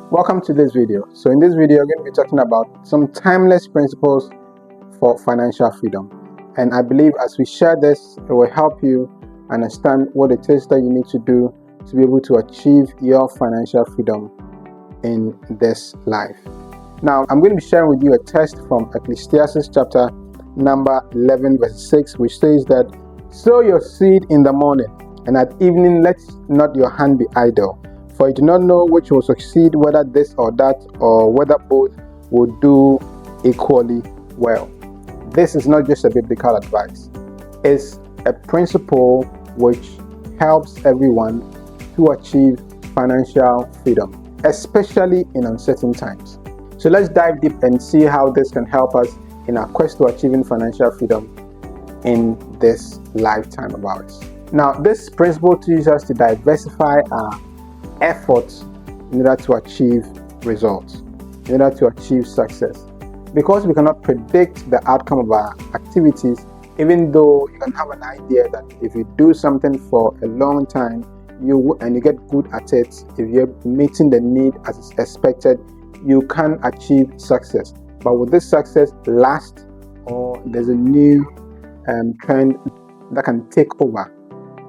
Welcome to this video. So in this video, we're going to be talking about some timeless principles for financial freedom. And I believe as we share this, it will help you understand what it is that you need to do to be able to achieve your financial freedom in this life. Now, I'm going to be sharing with you a text from Ecclesiastes chapter number 11 verse 6, which says that, "Sow your seed in the morning, and at evening let not your hand be idle. For you do not know which will succeed, whether this or that, or whether both will do equally well." This is not just a biblical advice. It's a principle which helps everyone to achieve financial freedom, especially in uncertain times. So let's dive deep and see how this can help us in our quest to achieving financial freedom in this lifetime of ours. Now, this principle teaches us to diversify our efforts in order to achieve results, in order to achieve success. Because we cannot predict the outcome of our activities, even though you can have an idea that if you do something for a long time, you get good at it, if you're meeting the need as expected, you can achieve success. But will this success last, or there's a new trend that can take over?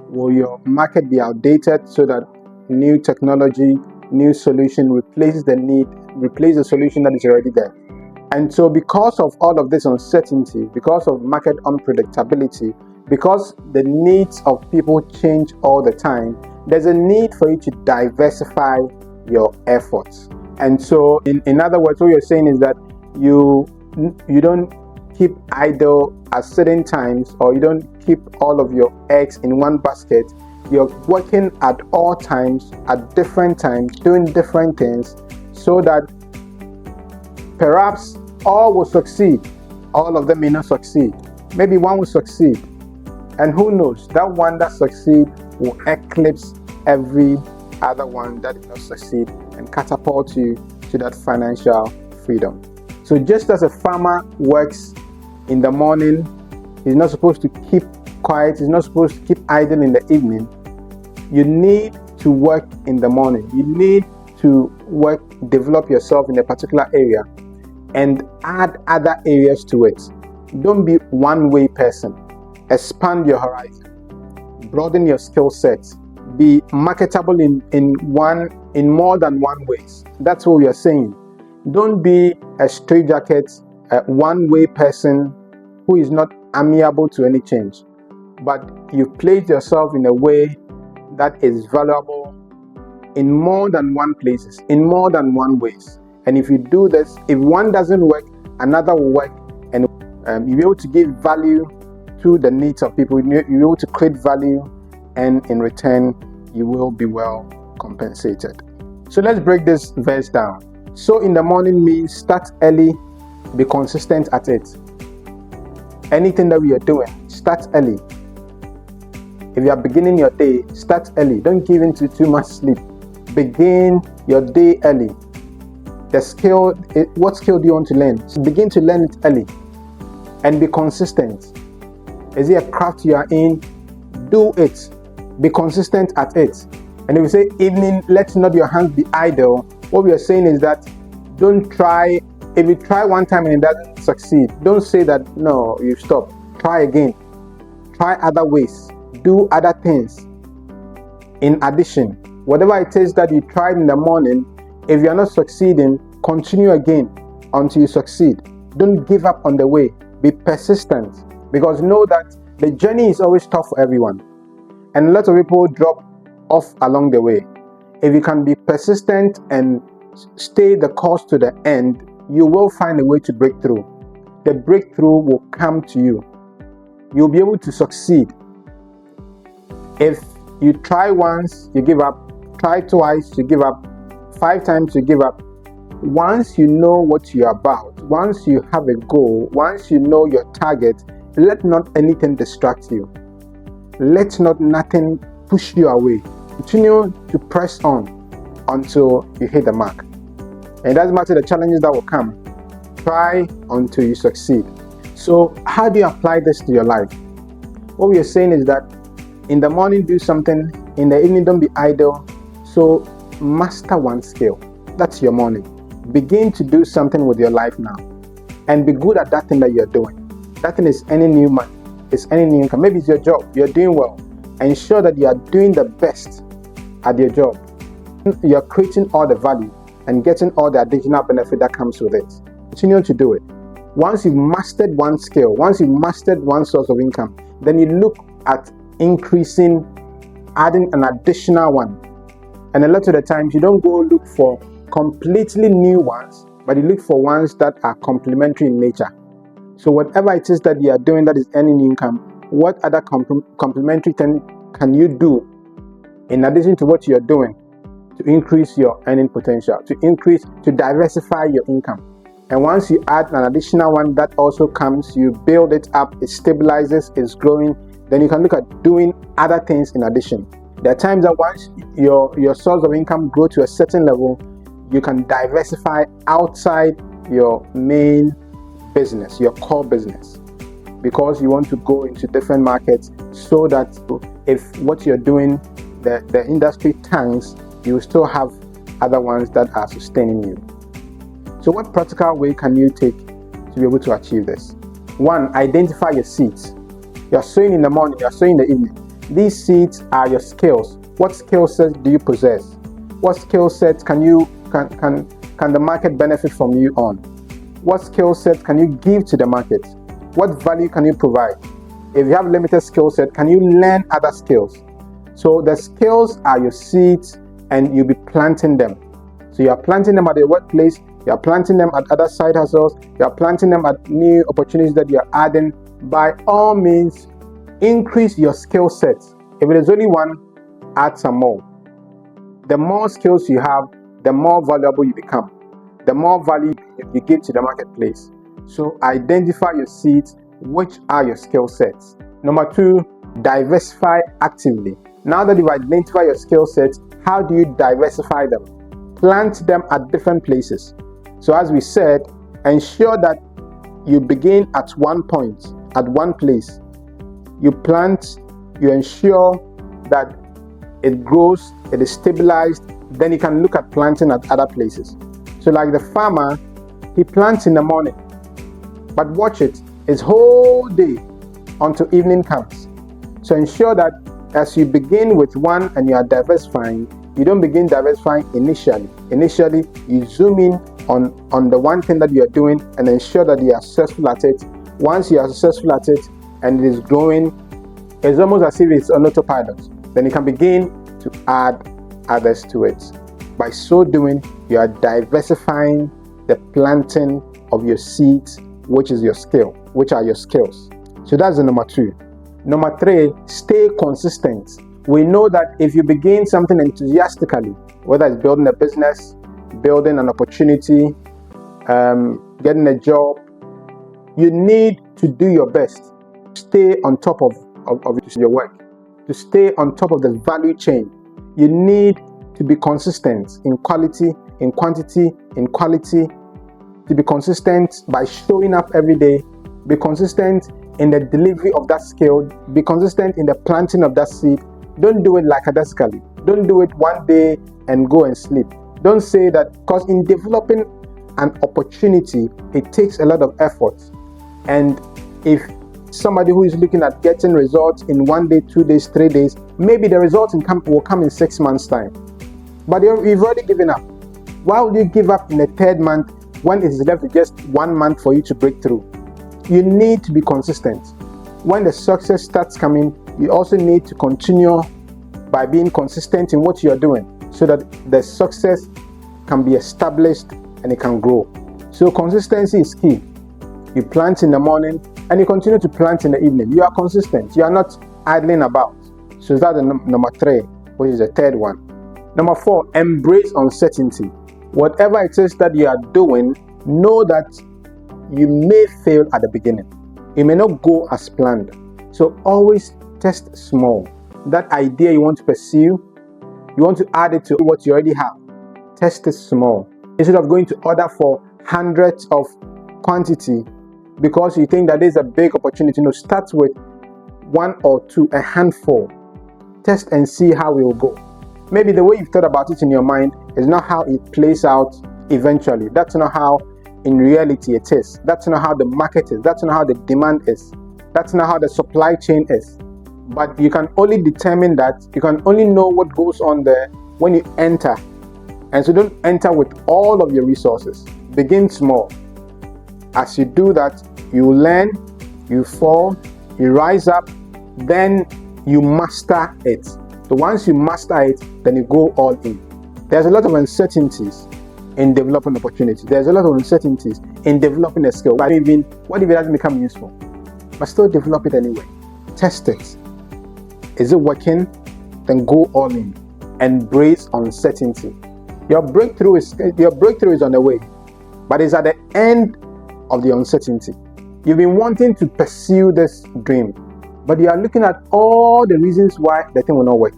Will your market be outdated so that new technology, new solution replaces the solution that is already there? And so because of all of this uncertainty, because of market unpredictability, because the needs of people change all the time, there's a need for you to diversify your efforts. And so in other words, what you're saying is that you don't keep idle at certain times, or you don't keep all of your eggs in one basket. You're working at all times, at different times, doing different things, so that perhaps all will succeed. All of them may not succeed. Maybe one will succeed. And who knows, that one that succeeds will eclipse every other one that did not succeed and catapult you to that financial freedom. So just as a farmer works in the morning, he's not supposed to keep quiet, he's not supposed to keep idle in the evening. You need to work in the morning. You need to develop yourself in a particular area and add other areas to it. Don't be one-way person. Expand your horizon. Broaden your skill sets. Be marketable in more than one ways. That's what we are saying. Don't be a straitjacket, a one-way person who is not amiable to any change. But you place yourself in a way that is valuable in more than one places, in more than one ways. And if you do this, if one doesn't work, another will work, and you'll be able to give value to the needs of people. You'll be able to create value, and in return, you will be well compensated. So let's break this verse down. So in the morning means start early, be consistent at it. Anything that we are doing, start early. If you are beginning your day, start early. Don't give in to too much sleep. Begin your day early. What skill do you want to learn? So begin to learn it early and be consistent. Is it a craft you are in? Do it. Be consistent at it. And if you say evening, let not your hands be idle, what we are saying is that don't try. If you try one time and it doesn't succeed, don't say that, no, you stop. Try again. Try other ways. Do other things. In addition, whatever it is that you tried in the morning, if you are not succeeding, continue again until you succeed. Don't give up on the way. Be persistent, because know that the journey is always tough for everyone. And a lot of people drop off along the way. If you can be persistent and stay the course to the end, you will find a way to break through. The breakthrough will come to you. You'll be able to succeed. If you try once, you give up. Try twice, you give up. 5 times, you give up. Once you know what you're about, once you have a goal, once you know your target, let not anything distract you. Let not nothing push you away. Continue to press on until you hit the mark. And it doesn't matter the challenges that will come. Try until you succeed. So how do you apply this to your life? What we are saying is that in the morning, do something. In the evening, don't be idle. So master one skill. That's your morning. Begin to do something with your life now, and be good at that thing that you're doing. That thing is any new money, it's any new income. Maybe it's your job, you're doing well. Ensure that you are doing the best at your job. You're creating all the value and getting all the additional benefit that comes with it. Continue to do it. Once you've mastered one skill, once you've mastered one source of income, then you look at increasing, adding an additional one. And a lot of the times you don't go look for completely new ones, but you look for ones that are complementary in nature. So whatever it is that you are doing that is earning income, what other complementary thing can you do in addition to what you're doing to increase your earning potential, to diversify your income? And once you add an additional one that also comes, you build it up, it stabilizes, it's growing, then you can look at doing other things in addition. There are times that once your source of income grow to a certain level, you can diversify outside your main business, your core business, because you want to go into different markets, so that if what you're doing, the industry tanks, you still have other ones that are sustaining you. So what practical way can you take to be able to achieve this? 1, identify your seeds. You're sowing in the morning, you're sowing in the evening. These seeds are your skills. What skill sets do you possess? What skill sets can the market benefit from you on? What skill set can you give to the market? What value can you provide? If you have limited skill set, can you learn other skills? So the skills are your seeds, and you'll be planting them. So you are planting them at your workplace, you are planting them at other side hustles, you are planting them at new opportunities that you are adding. By all means, increase your skill sets. If it is only one, add some more. The more skills you have, the more valuable you become, the more value you give to the marketplace. So identify your seeds, which are your skill sets. Number 2, diversify actively. Now that you've identified your skill sets, how do you diversify them? Plant them at different places. So as we said, ensure that you begin at one point, at one place. You plant, you ensure that it grows, it is stabilized, then you can look at planting at other places. So like the farmer, he plants in the morning, but watch it, his whole day until evening comes. So ensure that as you begin with one and you are diversifying, you don't begin diversifying initially. Initially, you zoom in on the one thing that you are doing and ensure that you are successful at it. Once you are successful at it and it is growing, it's almost as if it's on autopilot. Then you can begin to add others to it. By so doing, you are diversifying the planting of your seeds, which are your skills. So that's the number 2. Number 3, stay consistent. We know that if you begin something enthusiastically, whether it's building a business, building an opportunity, getting a job, you need to do your best. Stay on top of your work, to stay on top of the value chain. You need to be consistent in quality, in quantity, in quality, to be consistent by showing up every day, be consistent in the delivery of that skill, be consistent in the planting of that seed. Don't do it lackadaisically. Don't do it one day and go and sleep. Don't say that, because in developing an opportunity, it takes a lot of effort. And if somebody who is looking at getting results in 1 day, 2 days, 3 days, maybe the results will come in 6 months' time. But you've already given up. Why would you give up in the 3rd month when it is left with just 1 month for you to break through? You need to be consistent. When the success starts coming, you also need to continue by being consistent in what you are doing, so that the success can be established and it can grow. So consistency is key. You plant in the morning and you continue to plant in the evening. You are consistent. You are not idling about. So that's the number 3, which is the 3rd one. Number 4, embrace uncertainty. Whatever it is that you are doing, know that you may fail at the beginning. It may not go as planned. So always test small. That idea you want to pursue, you want to add it to what you already have. Test it small. Instead of going to order for hundreds of quantity because you think that there's a big opportunity, no, start with 1 or 2, a handful. Test and see how it will go. Maybe the way you've thought about it in your mind It's not how it plays out eventually. That's not how in reality it is. That's not how the market is. That's not how the demand is. That's not how the supply chain is. But you can only determine that, you can only know what goes on there when you enter. And so don't enter with all of your resources. Begin small. As you do that, you learn, you fall, you rise up, then you master it. So once you master it, then you go all in. There's a lot of uncertainties in developing opportunities. There's a lot of uncertainties in developing a skill. What if it doesn't become useful? But still develop it anyway. Test it. Is it working? Then go all in. Embrace uncertainty. Your breakthrough is on the way, but it's at the end of the uncertainty. You've been wanting to pursue this dream, but you are looking at all the reasons why the thing will not work.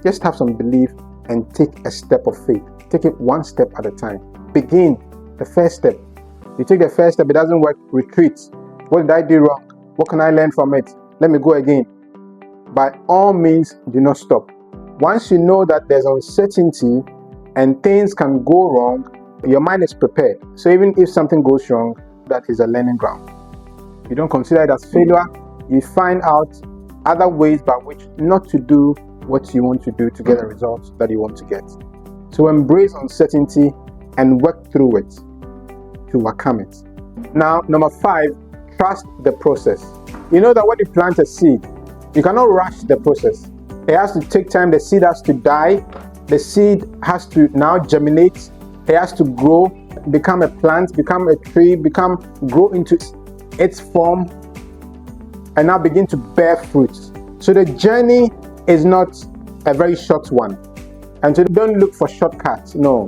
Just have some belief and take a step of faith. Take it one step at a time. Begin the first step. You take the first step, it doesn't work, retreat. What did I do wrong? What can I learn from it? Let me go again. By all means, do not stop. Once you know that there's uncertainty and things can go wrong, your mind is prepared. So even if something goes wrong, that is a learning ground. You don't consider it as failure. You find out other ways by which not to do what you want to do to get the results that you want to get. So embrace uncertainty and work through it to overcome it. Now, number 5, trust the process. You know that when you plant a seed, you cannot rush the process. It has to take time. The seed has to die. The seed has to now germinate. It has to grow, become a plant, become a tree, grow into its form, and now begin to bear fruit. So the journey is not a very short one. And so don't look for shortcuts. No.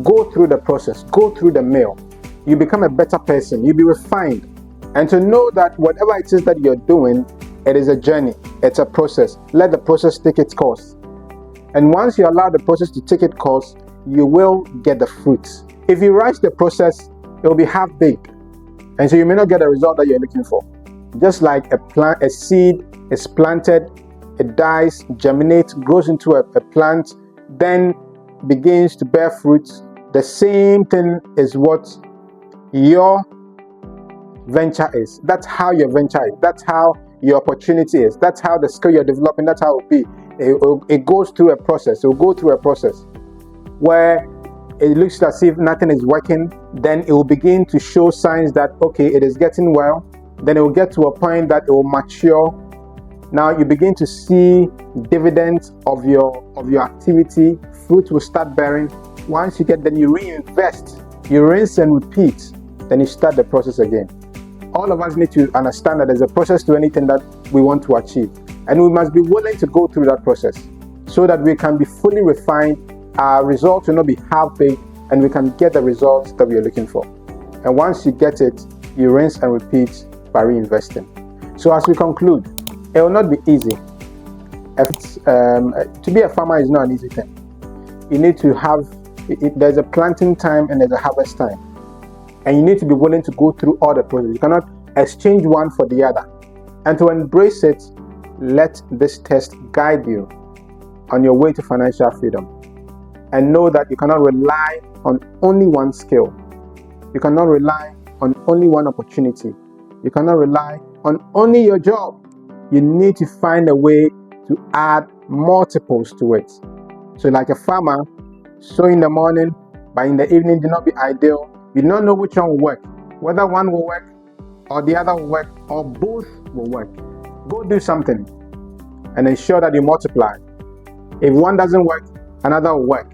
Go through the process. Go through the mill. You become a better person. You be refined. And to know that whatever it is that you're doing, it is a journey. It's a process. Let the process take its course. And once you allow the process to take its course, you will get the fruits. If you rush the process, it will be half-baked. And so you may not get the result that you're looking for. Just like a seed is planted, it dies, germinates, grows into a plant, then begins to bear fruit. The same thing is what your venture is. That's how your venture is. That's how your opportunity is. That's how the skill you're developing, that's how it will be. It goes through a process. It will go through a process where it looks as if nothing is working. Then it will begin to show signs that, okay, it is getting well. Then it will get to a point that it will mature. Now you begin to see dividends of your activity. Fruit will start bearing. Once you get, then you reinvest. You rinse and repeat. Then you start the process again. All of us need to understand that there's a process to anything that we want to achieve. And we must be willing to go through that process so that we can be fully refined. Our results will not be half-baked, and we can get the results that we are looking for. And once you get it, you rinse and repeat by reinvesting. So as we conclude, it will not be easy. To be a farmer is not an easy thing. You need to have, there's a planting time and there's a harvest time. And you need to be willing to go through all the process. You cannot exchange one for the other. And to embrace it, let this test guide you on your way to financial freedom. And know that you cannot rely on only one skill. You cannot rely on only one opportunity. You cannot rely on only your job. You need to find a way to add multiples to it. So like a farmer, sow in the morning, but in the evening do not be ideal. You don't know which one will work. Whether one will work, or the other will work, or both will work. Go do something and ensure that you multiply. If one doesn't work, another will work.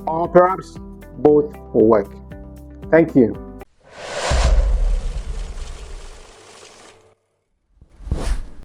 Or perhaps both will work. Thank you.